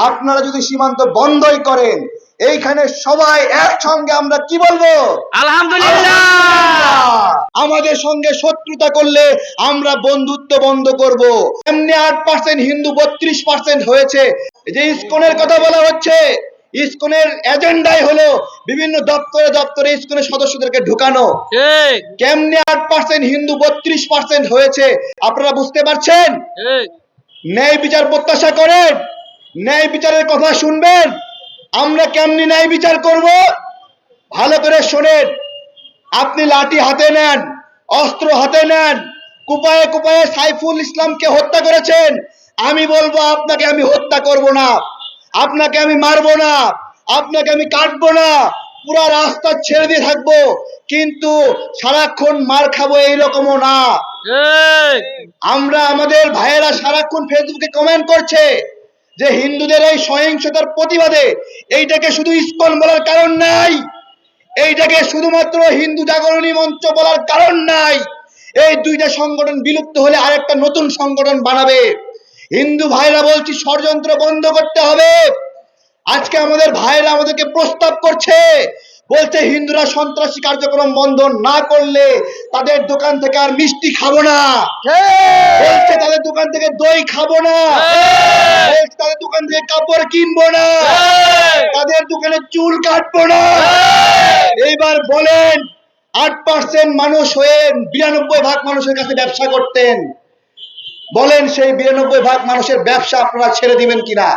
আপনারা যদি সীমান্ত বন্ধই করেন, এইখানে সবাই একসঙ্গে আমরা কি বলবো? আলহামদুলিল্লাহ। আমাদের সঙ্গে শত্রুতা করলে আমরা বন্ধুত্ব বন্ধ করব। এমনি 8% হিন্দু 32% হয়েছে। যে ইসকনের কথা বলা হচ্ছে, ইসকনের এজেন্ডাই হলো বিভিন্ন দপ্তরে দপ্তরে ইসকনের সদস্যদেরকে ঢুকানো। কেমনে 8% হিন্দু 32% হয়েছে আপনারা বুঝতে পারছেন? ন্যায় বিচার প্রত্যাশা করেন, ন্যায় বিচারের কথা শুনবেন। আমরা কেমনি ন্যায় বিচার করব? ভালো করে শোনেন। আপনি লাঠি হাতে নেন, অস্ত্র হাতে নেন, কুপায়ে কুপায়ে সাইফুল ইসলামকে হত্যা করেছেন। আমি বলবো আপনাকে আমি হত্যা করব না, আপনাকে আমি মারবো না, আপনাকে আমি কাটবো না, পুরা রাস্তা ছেড়ে দিয়ে থাকবো, কিন্তু সারাক্ষণ মার খাবো এইরকমও না। আমরা আমাদের ভাইয়েরা সারাক্ষণ ফেসবুকে কমেন্ট করছে যে হিন্দুদের এই সহিংসতার প্রতিবাদে এইটাকে শুধু ইসকন বলার কারণ নাই, এইটাকে শুধুমাত্র হিন্দু জাগরণী মঞ্চ বলার কারণ নাই। এই দুইটা সংগঠন বিলুপ্ত হলে আরেকটা নতুন সংগঠন বানাবে। হিন্দু ভাইরা বলছি ষড়যন্ত্র বন্ধ করতে হবে। আজকে আমাদের ভাইরা আমাদেরকে প্রস্তাব করছে, বলছে হিন্দুরা সন্ত্রাসী কার্যক্রম বন্ধ না করলে তাদের দোকান থেকে আর মিষ্টি খাবো না, বলছে তাদের দোকান থেকে দই খাবো না, বলছে তাদের দোকান থেকে কাপড় কিনবো না, তাদের দোকানে চুল কাটবো না। এইবার বলেন, 8% মানুষ হয়ে 92% মানুষের কাছে ব্যবসা করতেন, বলেন সেই 92% মানুষের ব্যবসা আপনারা ছেড়ে দিবেন কিনা?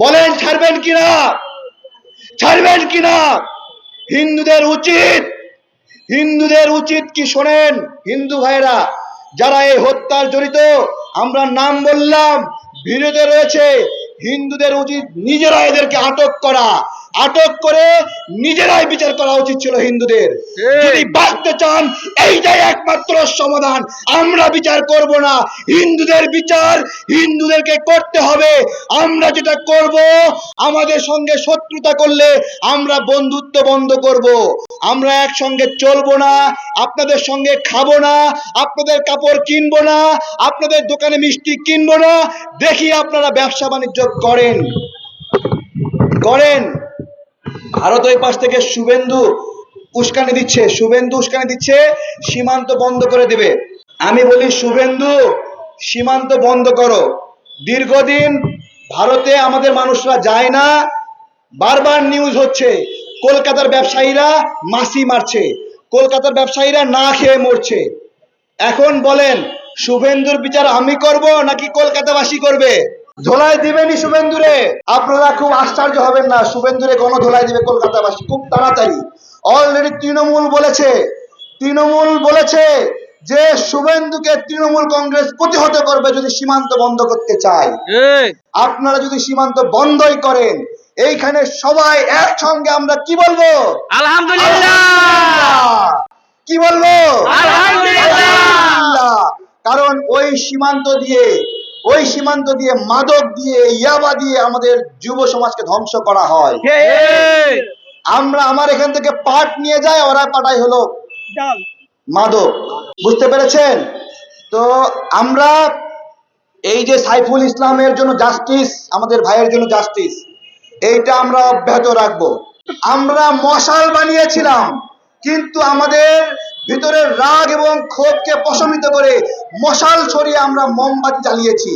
বলেন ছাড়বেন কিনা? ছাড়বেন কিনা? হিন্দুদের উচিত কি শোনেন হিন্দু ভাইরা যারা এই হত্যার জড়িত, আমরা নাম বললাম, ভিডিওতে রয়েছে, হিন্দুদের উচিত নিজেরা এদেরকে আটক করা, আটক করে নিজেরাই বিচার করা উচিত ছিল হিন্দুদের। যদি বাঁচতে চান এইটাই একমাত্র সমাধান। আমরা বিচার করব না, হিন্দুদের বিচার হিন্দুদেরকে করতে হবে। আমরা যেটা করব, আমাদের সঙ্গে শত্রুতা করলে আমরা বন্ধুত্ব বন্ধ করব। আমরা একসঙ্গে চলবো না, আপনাদের সঙ্গে খাবো না, আপনাদের কাপড় কিনবো না, আপনাদের দোকানে মিষ্টি কিনবো না। দেখি আপনারা ব্যবসা বাণিজ্য করেন করেন। ভারত ওই পাশ থেকে শুভেন্দু উস্কানি দিচ্ছে, সীমান্ত বন্ধ করে দেবে। আমি বলি শুভেন্দু, সীমান্ত বন্ধ করো। দীর্ঘদিন ভারতে আমাদের মানুষরা যায় না, বারবার নিউজ হচ্ছে কলকাতার ব্যবসায়ীরা মাছি মারছে, কলকাতার ব্যবসায়ীরা না খেয়ে মরছে। এখন বলেন শুভেন্দুর বিচার আমি করব নাকি কলকাতাবাসী করবে? ধোলাই দিবেনি শুভেন্দুরে? আপনারা খুব আশ্চর্য হবেন না, শুভেন্দুরে গণধোলাই দিবে কলকাতাবাসী খুব তাড়াতাড়ি। অলরেডি তৃণমূল বলেছে যে শুভেন্দুকে তৃণমূল কংগ্রেস প্রতিহত করবে যদি সীমান্ত বন্ধ করতে চায়। আপনারা যদি সীমান্ত বন্ধই করেন, এইখানে সবাই একসঙ্গে আমরা কি বলবো? আলহামদুলিল্লাহ। কি বলবো? আলহামদুলিল্লাহ। কারণ ওই সীমান্ত দিয়ে মাদক দিয়ে ইয়াবা দিয়ে আমাদের যুব সমাজকে ধ্বংস করা হয়। আমার এখান থেকে পাট নিয়ে যায়, ওরা পাঠায় হলো মাদক। বুঝতে পেরেছেন? তো আমরা এই যে সাইফুল ইসলামের জন্য জাস্টিস, আমাদের ভাইয়ের জন্য জাস্টিস, এইটা আমরা অব্যাহত রাখবো। আমরা মশাল বানিয়েছিলাম, কিন্তু আমাদের ভিতরের রাগ এবং ক্ষোভকে প্রশমিত করে মশাল ছড়িয়ে আমরা মোমবাতি জ্বালিয়েছি।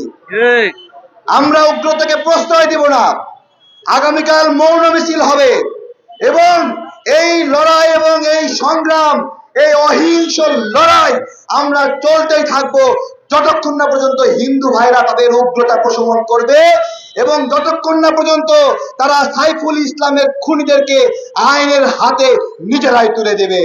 আমরা উগ্রতাকে প্রশ্রয় দিব না। আগামীকাল মৌন মিছিল হবে এবং এই লড়াই এবং এই সংগ্রাম, এই অহিংস লড়াই আমরা চলতেই থাকবো যতক্ষণ না পর্যন্ত হিন্দু ভাইরা তাদের উগ্রতা প্রশমন করবে এবং যতক্ষণ না পর্যন্ত তারা সাইফুল ইসলামের খুনিদেরকে আইনের হাতে নিজেরাই তুলে দেবে।